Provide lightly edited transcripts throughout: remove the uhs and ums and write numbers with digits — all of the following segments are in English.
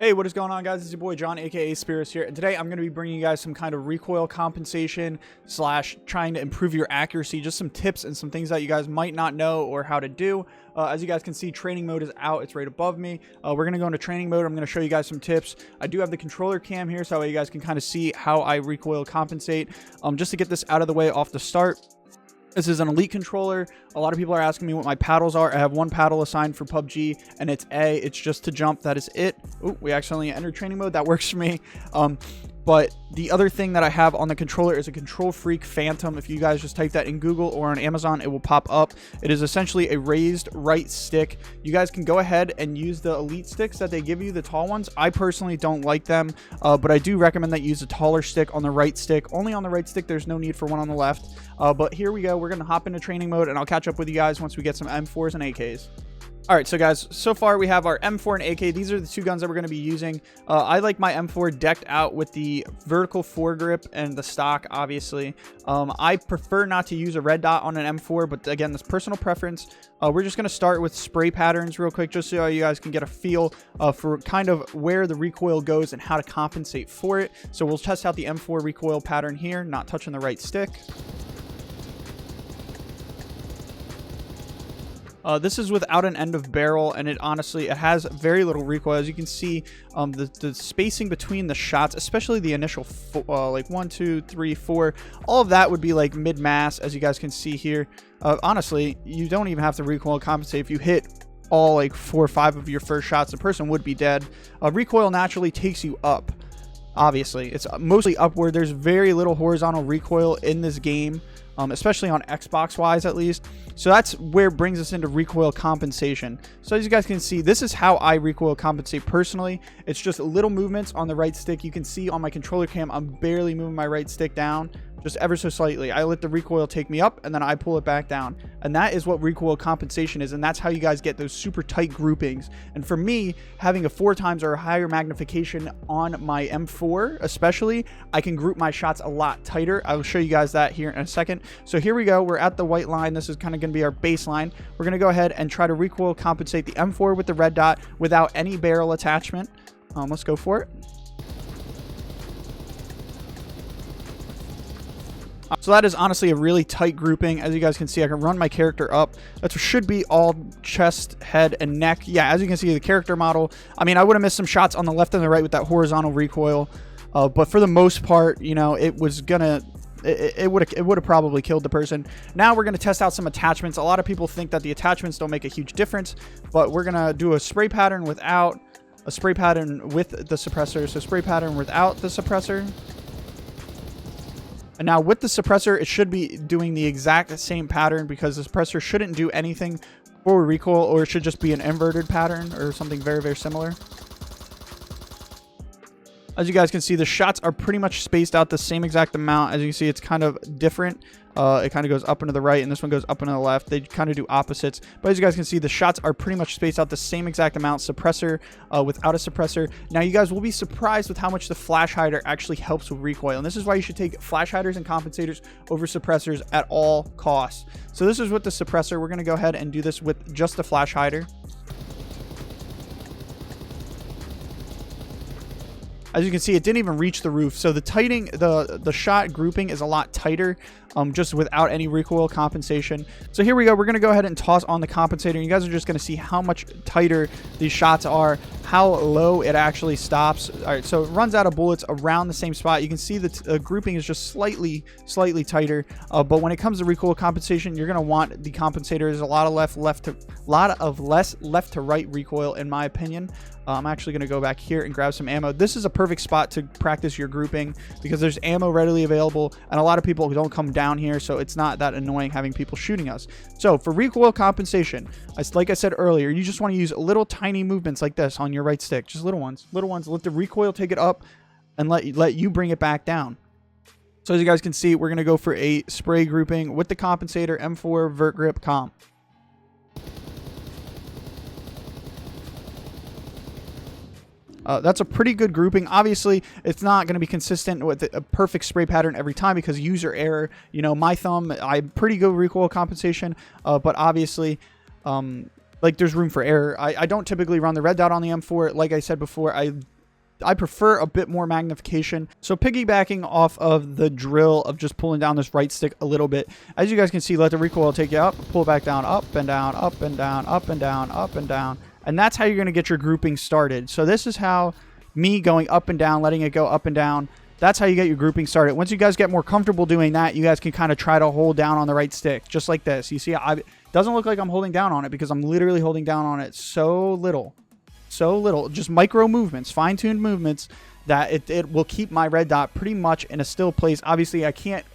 Hey, what is going on, guys? It's your boy John, aka Speros here, and today I'm going to be bringing you guys some kind of recoil compensation slash trying to improve your accuracy, just some tips and some things that you guys might not know or how to do. As you guys can see, training mode is out. It's right above me. We're going to go into training mode. I'm going to show you guys some tips. I do have the controller cam here, so that way you guys can kind of see how I recoil compensate. Just to get this out of the way off the start, this is an elite controller. A lot of people are asking me what my paddles are. I have one paddle assigned for PUBG, and it's A. It's just to jump. That is it. Oh, we accidentally entered training mode. That works for me. But the other thing that I have on the controller is a Control Freak Phantom. If you guys just type that in Google or on Amazon, it will pop up. It is essentially a raised right stick. You guys can go ahead and use the elite sticks that they give you, the tall ones. I personally don't like them, but I do recommend that you use a taller stick on the right stick. Only on the right stick. There's no need for one on the left. But here we go. We're going to hop into training mode, and I'll catch up with you guys once we get some M4s and AKs. All right, so guys, so far we have our M4 and AK. These are the two guns that we're going to be using. I like my M4 decked out with the vertical foregrip and the stock, obviously. I prefer not to use a red dot on an M4, but again, this personal preference. We're just going to start with spray patterns real quick, just so you guys can get a feel for kind of where the recoil goes and how to compensate for it. So we'll test out the M4 recoil pattern here, not touching the right stick. This is without an end of barrel, and it has very little recoil. As you can see, the spacing between the shots, especially the initial like 1, 2, 3, 4, all of that would be like mid-mass, as you guys can see here. Honestly, you don't even have to recoil compensate. If you hit all like 4 or 5 of your first shots, the person would be dead. Recoil naturally takes you up. Obviously, it's mostly upward. There's very little horizontal recoil in this game. Especially on Xbox wise, at least. So that's where it brings us into recoil compensation. So as you guys can see, this is how I recoil compensate personally. It's just little movements on the right stick. You can see on my controller cam, I'm barely moving my right stick down, just ever so slightly. I let the recoil take me up, and then I pull it back down. And that is what recoil compensation is, and that's how you guys get those super tight groupings. And for me, having a 4 times or a higher magnification on my M4 especially, I can group my shots a lot tighter. I will show you guys that here in a second. So here we go. We're at the white line. This is kind of going to be our baseline. We're going to go ahead and try to recoil compensate the M4 with the red dot without any barrel attachment. Let's go for it. So that is honestly a really tight grouping. As you guys can see, I can run my character up. That should be all chest, head, and neck. Yeah, as you can see, the character model. I mean, I would have missed some shots on the left and the right with that horizontal recoil. But for the most part, you know, it was gonna... It would have probably killed the person. Now we're going to test out some attachments. A lot of people think that the attachments don't make a huge difference, but we're going to do a spray pattern without, a spray pattern with the suppressor. So spray pattern without the suppressor. And now with the suppressor, it should be doing the exact same pattern, because the suppressor shouldn't do anything for recoil, or it should just be an inverted pattern or something very, very similar. As you guys can see, the shots are pretty much spaced out the same exact amount. As you can see, it's kind of different. It kind of goes up and to the right, and this one goes up and to the left. They kind of do opposites. But as you guys can see, the shots are pretty much spaced out the same exact amount. Suppressor without a suppressor. Now, you guys will be surprised with how much the flash hider actually helps with recoil. And this is why you should take flash hiders and compensators over suppressors at all costs. So this is with the suppressor. We're going to go ahead and do this with just the flash hider. As you can see, it didn't even reach the roof. So the tightening, the shot grouping is a lot tighter, just without any recoil compensation. So here we go. We're going to go ahead and toss on the compensator. And you guys are just going to see how much tighter these shots are, how low it actually stops. All right, so it runs out of bullets around the same spot. You can see that grouping is just slightly tighter. But when it comes to recoil compensation, you're going to want the compensator. There's a lot of less left to right recoil, in my opinion. I'm actually going to go back here and grab some ammo. This is a perfect spot to practice your grouping, because there's ammo readily available, and a lot of people don't come down here, so it's not that annoying having people shooting us. So for recoil compensation, like I said earlier, you just want to use little tiny movements like this on your right stick. Just little ones. Let the recoil take it up and let you bring it back down. So as you guys can see, we're going to go for a spray grouping with the compensator, M4 vert grip comp. That's a pretty good grouping. Obviously, it's not going to be consistent with a perfect spray pattern every time because user error. You know, my thumb, I'm pretty good recoil compensation, but obviously, like there's room for error. I don't typically run the red dot on the M4. Like I said before, I prefer a bit more magnification. So piggybacking off of the drill of just pulling down this right stick a little bit, as you guys can see, let the recoil take you up, pull back down, up and down, up and down, up and down, up and down. And that's how you're going to get your grouping started. So this is how me going up and down, letting it go up and down, that's how you get your grouping started. Once you guys get more comfortable doing that, you guys can kind of try to hold down on the right stick, just like this. You see, it doesn't look like I'm holding down on it because I'm literally holding down on it so little, just micro movements, fine-tuned movements that it will keep my red dot pretty much in a still place. Obviously, I can't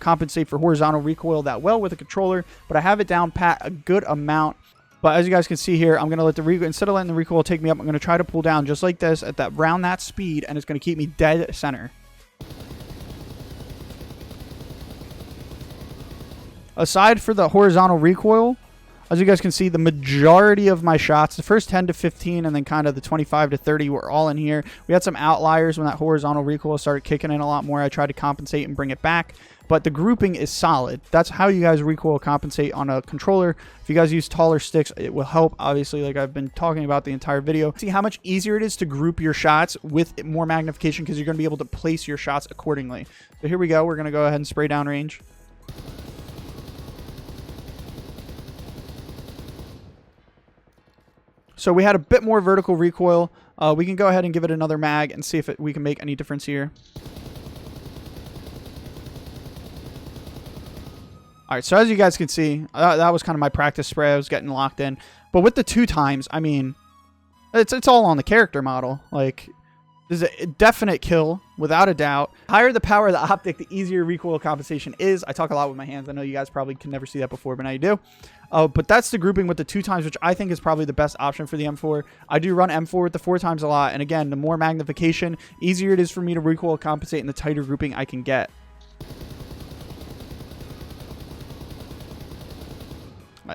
compensate for horizontal recoil that well with a controller, but I have it down pat a good amount. But as you guys can see here, I'm going to let the recoil, instead of letting the recoil take me up, I'm going to try to pull down just like this at that around that speed, and it's going to keep me dead center. Aside for the horizontal recoil, as you guys can see, the majority of my shots, the first 10 to 15 and then kind of the 25 to 30 were all in here. We had some outliers when that horizontal recoil started kicking in a lot more. I tried to compensate and bring it back, but the grouping is solid. That's how you guys recoil compensate on a controller. If you guys use taller sticks, it will help, obviously, like I've been talking about the entire video. See how much easier it is to group your shots with more magnification because you're going to be able to place your shots accordingly. So here we go. We're going to go ahead and spray down range. So we had a bit more vertical recoil. We can go ahead and give it another mag and see if we can make any difference here. All right, so as you guys can see, that was kind of my practice spray. I was getting locked in. But with the 2 times, I mean, it's all on the character model. Like, this is a definite kill, without a doubt. The higher the power of the optic, the easier recoil compensation is. I talk a lot with my hands. I know you guys probably can never see that before, but now you do. But that's the grouping with the 2 times, which I think is probably the best option for the M4. I do run M4 with the 4 times a lot. And again, the more magnification, easier it is for me to recoil compensate in the tighter grouping I can get.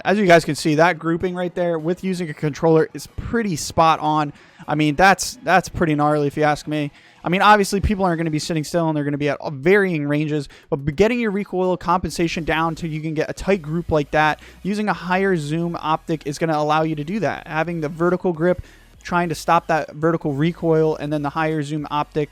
As you guys can see, that grouping right there with using a controller is pretty spot on. I mean, that's pretty gnarly if you ask me. I mean, obviously, people aren't going to be sitting still and they're going to be at varying ranges, but getting your recoil compensation down to you can get a tight group like that, using a higher zoom optic is going to allow you to do that. Having the vertical grip, trying to stop that vertical recoil, and then the higher zoom optic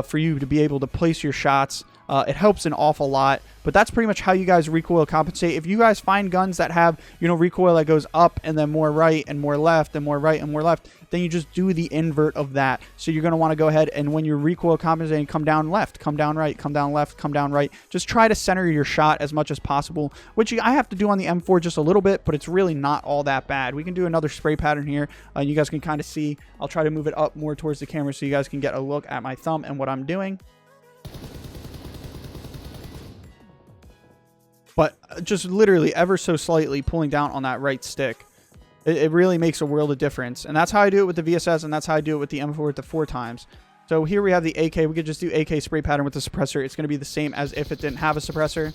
for you to be able to place your shots. It helps an awful lot, but that's pretty much how you guys recoil compensate. If you guys find guns that have, you know, recoil that goes up and then more right and more left and more right and more left, then you just do the invert of that. So you're going to want to go ahead and when you're recoil compensating, come down left, come down right, come down left, come down right. Just try to center your shot as much as possible, which I have to do on the M4 just a little bit, but it's really not all that bad. We can do another spray pattern here. You guys can kind of see. I'll try to move it up more towards the camera so you guys can get a look at my thumb and what I'm doing. But just literally ever so slightly pulling down on that right stick, it really makes a world of difference. And that's how I do it with the VSS, and that's how I do it with the M4 with the 4 times. So here we have the AK. We could just do AK spray pattern with the suppressor. It's going to be the same as if it didn't have a suppressor.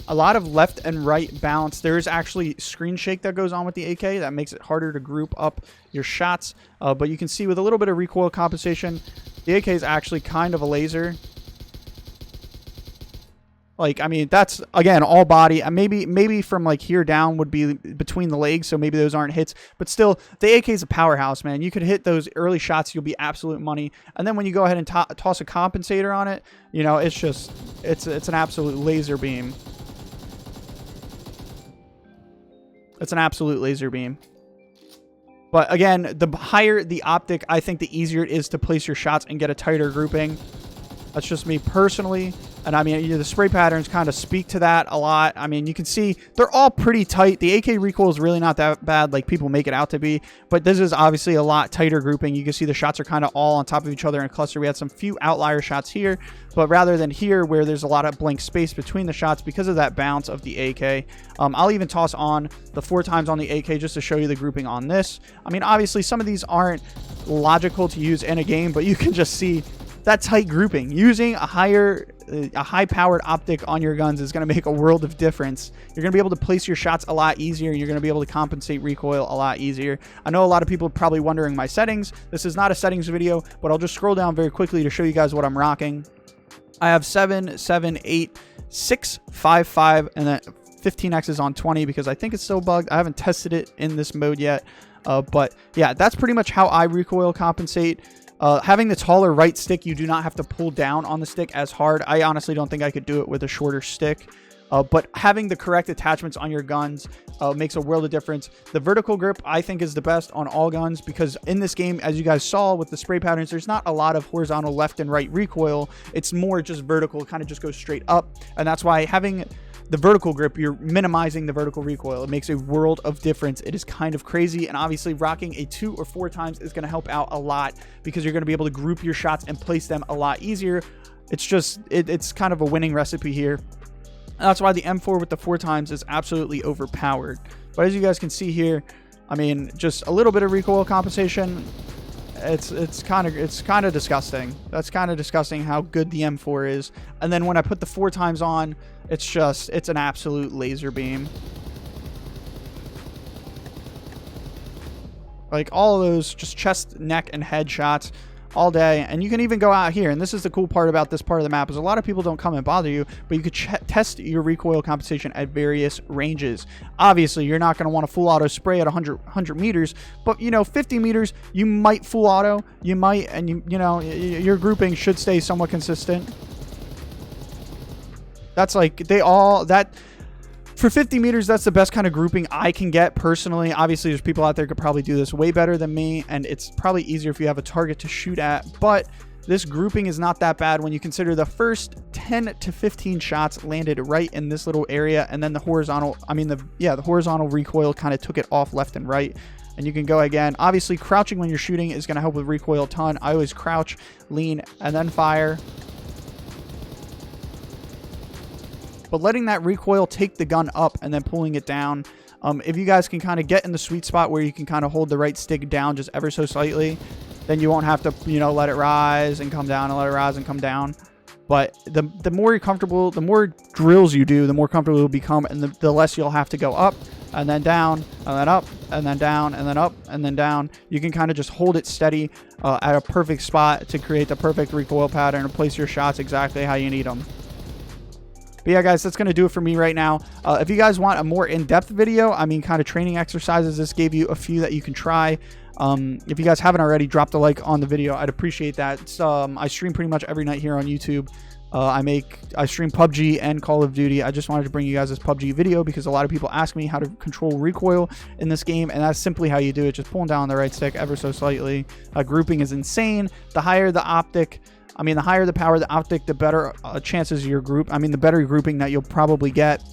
A lot of left and right balance. There is actually screen shake that goes on with the AK. That makes it harder to group up your shots. But you can see with a little bit of recoil compensation, the AK is actually kind of a laser. Like, I mean, that's, again, all body. And maybe from, like, here down would be between the legs, so maybe those aren't hits. But still, the AK is a powerhouse, man. You could hit those early shots, you'll be absolute money. And then when you go ahead and toss a compensator on it, you know, it's just, it's an absolute laser beam. It's an absolute laser beam. But, again, the higher the optic, I think the easier it is to place your shots and get a tighter grouping. That's just me personally. And I mean, the spray patterns kind of speak to that a lot. I mean, you can see they're all pretty tight. The AK recoil is really not that bad like people make it out to be. But this is obviously a lot tighter grouping. You can see the shots are kind of all on top of each other in a cluster. We had some few outlier shots here. But rather than here where there's a lot of blank space between the shots because of that bounce of the AK. I'll even toss on the 4 times on the AK just to show you the grouping on this. I mean, obviously some of these aren't logical to use in a game, but you can just see that tight grouping. Using a high-powered optic on your guns is going to make a world of difference. You're going to be able to place your shots a lot easier. You're going to be able to compensate recoil a lot easier. I know a lot of people are probably wondering my settings. This is not a settings video, but I'll just scroll down very quickly to show you guys what I'm rocking. I have 7, 7, 8, 6, 5, 5, and then 15x is on 20 because I think it's still bugged. I haven't tested it in this mode yet. But yeah, that's pretty much how I recoil compensate. Having the taller right stick, you do not have to pull down on the stick as hard. I honestly don't think I could do it with a shorter stick. But having the correct attachments on your guns makes a world of difference. The vertical grip, I think, is the best on all guns because in this game, as you guys saw with the spray patterns, there's not a lot of horizontal left and right recoil. It's more just vertical, kind of just goes straight up. And that's why having the vertical grip, you're minimizing the vertical recoil. It makes a world of difference. It is kind of crazy. And obviously rocking a 2 or 4 times is going to help out a lot because you're going to be able to group your shots and place them a lot easier. It's just, it's kind of a winning recipe here. And that's why the M4 with the 4 times is absolutely overpowered. But as you guys can see here, I mean, just a little bit of recoil compensation. It's kind of disgusting. That's kind of disgusting how good the M4 is. And then when I put the 4 times on, it's an absolute laser beam. Like all of those just chest, neck, and head shots all day. And you can even go out here, and this is the cool part about this part of the map, is a lot of people don't come and bother you, but you could test your recoil compensation at various ranges. Obviously you're not going to want to full auto spray at 100 meters, but you know, 50 meters you might full auto, you might, and you know, your grouping should stay somewhat consistent. That's like for 50 meters, that's the best kind of grouping I can get personally. Obviously, there's people out there who could probably do this way better than me, and it's probably easier if you have a target to shoot at. But this grouping is not that bad when you consider the first 10 to 15 shots landed right in this little area, and then the horizontal, the horizontal recoil kind of took it off left and right. And you can go again. Obviously, crouching when you're shooting is going to help with recoil a ton. I always crouch, lean, and then fire. But letting that recoil take the gun up and then pulling it down, if you guys can kind of get in the sweet spot where you can kind of hold the right stick down just ever so slightly, then you won't have to, you know, let it rise and come down and let it rise and come down. But the more you're comfortable, the more drills you do, the more comfortable you'll become, and the less you'll have to go up and then down and then up and then down and then up and then down. You can kind of just hold it steady at a perfect spot to create the perfect recoil pattern and place your shots exactly how you need them. But yeah, guys, that's going to do it for me right now. If you guys want a more in-depth video, I mean, kind of training exercises, this gave you a few that you can try. If you guys haven't already, dropped a like on the video. I'd appreciate that. It's, I stream pretty much every night here on YouTube. I stream PUBG and Call of Duty. I just wanted to bring you guys this PUBG video because a lot of people ask me how to control recoil in this game, and that's simply how you do it. Just pulling down the right stick ever so slightly. Grouping is insane. The higher the optic, the higher the power of the optic, the better chances of your group. The better grouping that you'll probably get.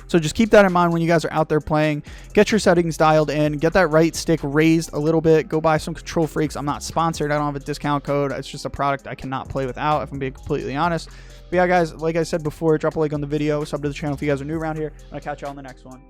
So just keep that in mind when you guys are out there playing. Get your settings dialed in. Get that right stick raised a little bit. Go buy some control freaks. I'm not sponsored. I don't have a discount code. It's just a product I cannot play without, if I'm being completely honest. But yeah, guys, like I said before, drop a like on the video. Sub to the channel if you guys are new around here. And I'll catch you all in the next one.